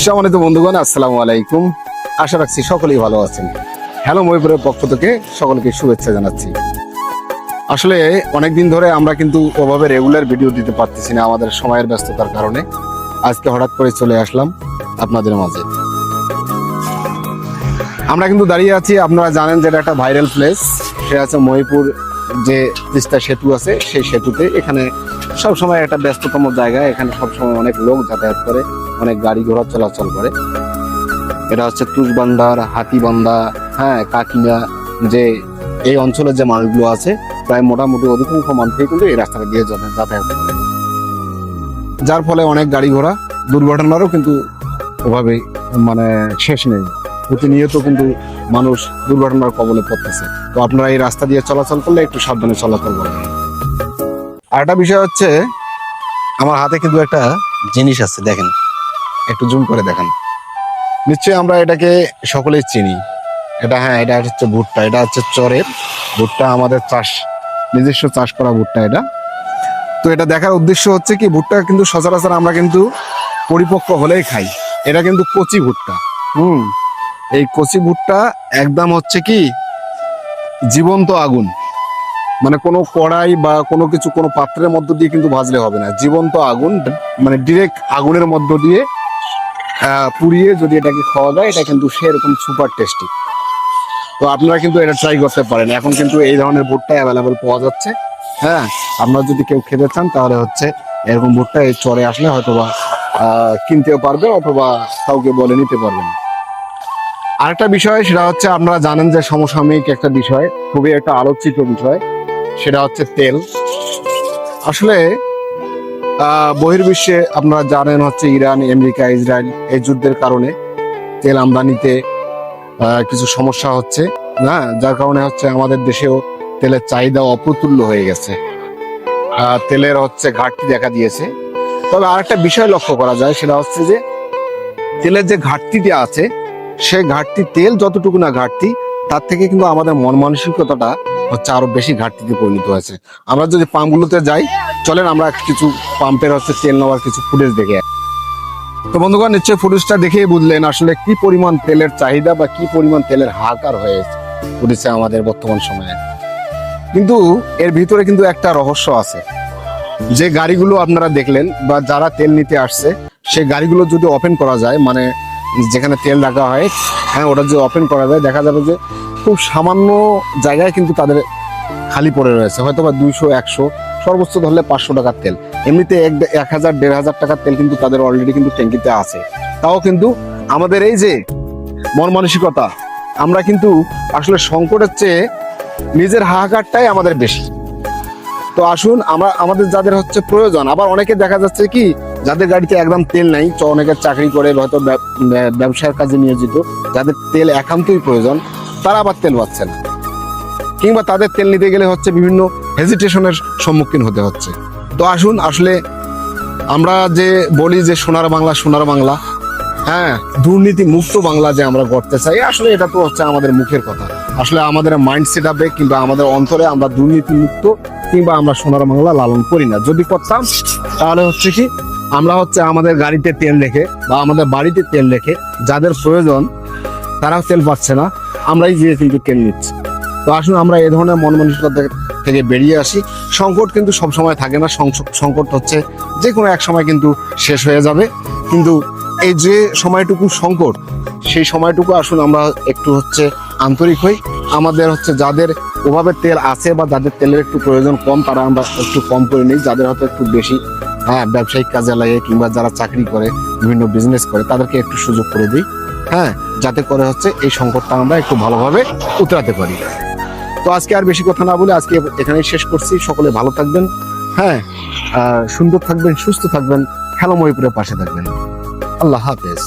সম্মানিত বন্ধুগণ, আসসালামু আলাইকুম। আশা রাখছি সকলেই ভালো আছেন। হ্যালো মহিপুরের পক্ষ থেকে সকলকে শুভেচ্ছা জানাচ্ছি। আসলে অনেকদিন ধরে আমরা কিন্তু ওভাবে রেগুলার ভিডিও দিতে পারতেছি না আমাদের সময়ের ব্যস্ততার কারণে। আজকে হঠাৎ করে চলে আসলাম আপনাদের মাঝে। আমরা কিন্তু দাঁড়িয়ে আছি, আপনারা জানেন যে এটা একটা ভাইরাল প্লেস। সে আছে মহিপুর যে তিস্তা সেতু আছে, সেই সেতুতে। এখানে সবসময় একটা ব্যস্ততম জায়গা, এখানে সবসময় অনেক লোক যাতায়াত করে, অনেক গাড়ি ঘোড়া চলাচল করে। এটা হচ্ছে তুষবান্ধার হাতিবান্ধা, কাকিনা, যে এই অঞ্চলের যে মানুষগুলো আছে প্রায় মোটামুটি অধিকাংশ মানুষই কিন্তু এই রাস্তাটা দিয়ে যাতায়াত করে, যার ফলে অনেক গাড়ি ঘোড়া দুর্ঘটনারও কিন্তু ওভাবে শেষ নেই। প্রতিনিয়ত কিন্তু মানুষ দুর্ঘটনার কবলে পড়তেছে। তো আপনারা এই রাস্তা দিয়ে চলাচল করলে একটু সাবধানে চলাচল করবেন। আর একটা বিষয় হচ্ছে, আমার হাতে কিন্তু একটা জিনিস আছে, দেখেন, একটু জুম করে দেখেন। নিশ্চয়ই আমরা এটাকে সকলেই চিনি। এটা হচ্ছে ভুট্টা। এটা হচ্ছে চরের ভুট্টা, আমাদের নিজস্ব চাষ করা ভুট্টা এটা। তো এটা দেখার উদ্দেশ্য হচ্ছে কি, ভুট্টা কিন্তু সচরাচর আমরা কিন্তু পরিপক্ক হলেই খাই। এটা কিন্তু কচি ভুট্টা। এই কচি ভুট্টা একদম হচ্ছে কি জীবন্ত আগুন, কোনো কড়াই বা কোনো কিছু কোনো পাত্রের মধ্য দিয়ে কিন্তু ভাজলে হবে না। জীবন্ত আগুন, ডিরেক্ট আগুনের মধ্য দিয়ে পুড়িয়ে যদি এটাকে খাওয়া যায়, এটা কিন্তু সেরকম সুপার টেস্টি। তো আপনারা কিন্তু এটা ট্রাই করতে পারেন। এখন কিন্তু এই ধরনের ভুট্টা অ্যাভেলেবেল পাওয়া যাচ্ছে। আপনারা যদি কেউ খেতে চান তাহলে হচ্ছে এরকম ভুট্টা এই চরে আসলে হয়তোবা কিনতেও পারবে, অথবা কাউকে বলে নিতে পারবেন। আরেকটা বিষয়, সেটা হচ্ছে আপনারা জানেন যে সমসাময়িক একটা বিষয়, খুবই একটা আলোচিত বিষয়, সেটা হচ্ছে তেল। আসলে বহির্বিশ্বে আপনারা জানেন হচ্ছে ইরান, আমেরিকা, ইসরায়েল এই যুদ্ধের কারণে তেল আমদানিতে কিছু সমস্যা হচ্ছে, যার কারণে হচ্ছে আমাদের দেশেও তেলের চাহিদা অপ্রতুল্য হয়ে গেছে। তেলের হচ্ছে ঘাটতি দেখা দিয়েছে। তবে আরেকটা বিষয় লক্ষ্য করা যায়, সেটা হচ্ছে যে তেলের যে ঘাটতিটা আছে, সেই ঘাটতি, তেল যতটুকু না ঘাটতি, তার থেকে কিন্তু আমাদের মন মানসিকতাটা হচ্ছে আরো বেশি ঘাটতিতে পরিণত হয়েছে। আমরা যদি পাম্পগুলোতে যাই, চলেন আমরা কিছু পাম্পের হচ্ছে তেল নেওয়ার কিছু ফুটেজ দেখে। তো বন্ধুগণ, নিশ্চয়ই ফুটেজটা দেখেই বুঝলেন আসলে কি পরিমাণ তেলের চাহিদা বা কি পরিমাণ তেলের হাহাকার হয়ে উঠেছে আমাদের বর্তমান সময়ে। কিন্তু এর ভিতরে কিন্তু একটা রহস্য আছে। যে গাড়িগুলো আপনারা দেখলেন বা যারা তেল নিতে আসছে, সেই গাড়িগুলো যদি ওপেন করা যায়, যেখানে তেল রাখা হয়, ওটা যদি ওপেন করা যায়, দেখা যাবে যে খুব সামান্য জায়গায় কিন্তু তাদের খালি পড়ে রয়েছে। হয়তো বা 200, 100, সর্বোচ্চ ধরলে 500 টাকার তেল। এমনিতে 1000, 1500 টাকার তেল কিন্তু তাদের অলরেডি কিন্তু ট্যাঙ্কিতে আছে। তাও কিন্তু আমাদের এই যে মন মানসিকতা, আমরা কিন্তু আসলে সংকটের চেয়ে নিজের হাহাকারটাই আমাদের বেশি। তো আসুন, আমাদের যাদের হচ্ছে প্রয়োজন, আবার অনেকে দেখা যাচ্ছে কি যাদের গাড়িতে একদম তেল নাই, অনেকের চাকরি করে, হয়তো ব্যবসার কাজে নিয়োজিত, যাদের তেল একান্তই প্রয়োজন, তারা আবার তেল পাচ্ছে না, কিংবা তাদের তেল নিতে গেলে হচ্ছে বিভিন্ন হেজিটেশনের সম্মুখীন হতে হচ্ছে। তো আসুন, আসলে আমরা যে বলি যে সোনার বাংলা, সোনার বাংলা, দুর্নীতি মুক্ত বাংলা যে আমরা করতে চাই, আসলে এটা তো হচ্ছে আমাদের মুখের কথা। আসলে আমাদের মাইন্ড সেট আপে কিংবা আমাদের অন্তরে আমরা দুর্নীতি মুক্ত কিংবা আমরা সোনার বাংলা লালন করি না। যদি করতাম তাহলে হচ্ছে কি, আমরা হচ্ছে আমাদের গাড়িতে তেল রেখে বা আমাদের বাড়িতে তেল রেখে, যাদের প্রয়োজন তারাও তেল পাচ্ছে না, আমরাই গিয়ে কিন্তু তেল নিচ্ছি। তো আসুন, আমরা এই ধরনের মন মানসিকতা থেকে বেরিয়ে আসি। সংকট কিন্তু সবসময় থাকে না, সংকট হচ্ছে যে কোনো এক সময় কিন্তু শেষ হয়ে যাবে। কিন্তু এই যে সময়টুকু সংকট, সেই সময়টুকু আসুন আমরা একটু হচ্ছে আন্তরিক হই। আমাদের হচ্ছে যাদের ওভাবে তেল আছে বা যাদের তেলের একটু প্রয়োজন কম, তারা আমরা একটু কম করে নিই। যাদের হয়তো একটু বেশি ব্যবসায়িক কাজে লাগে কিংবা যারা চাকরি করে, বিভিন্ন বিজনেস করে, তাদেরকে একটু সুযোগ করে দিই, যাতে করে হচ্ছে এই সংকটটা আমরা একটু ভালোভাবে উতরাতে পারি। তো আজকে আর বেশি কথা না বলে আজকে এখানেই শেষ করছি। সকলে ভালো থাকবেন, সুন্দর থাকবেন, সুস্থ থাকবেন, হ্যালো মহিপুরের পাশে থাকবেন। আল্লাহ হাফেজ।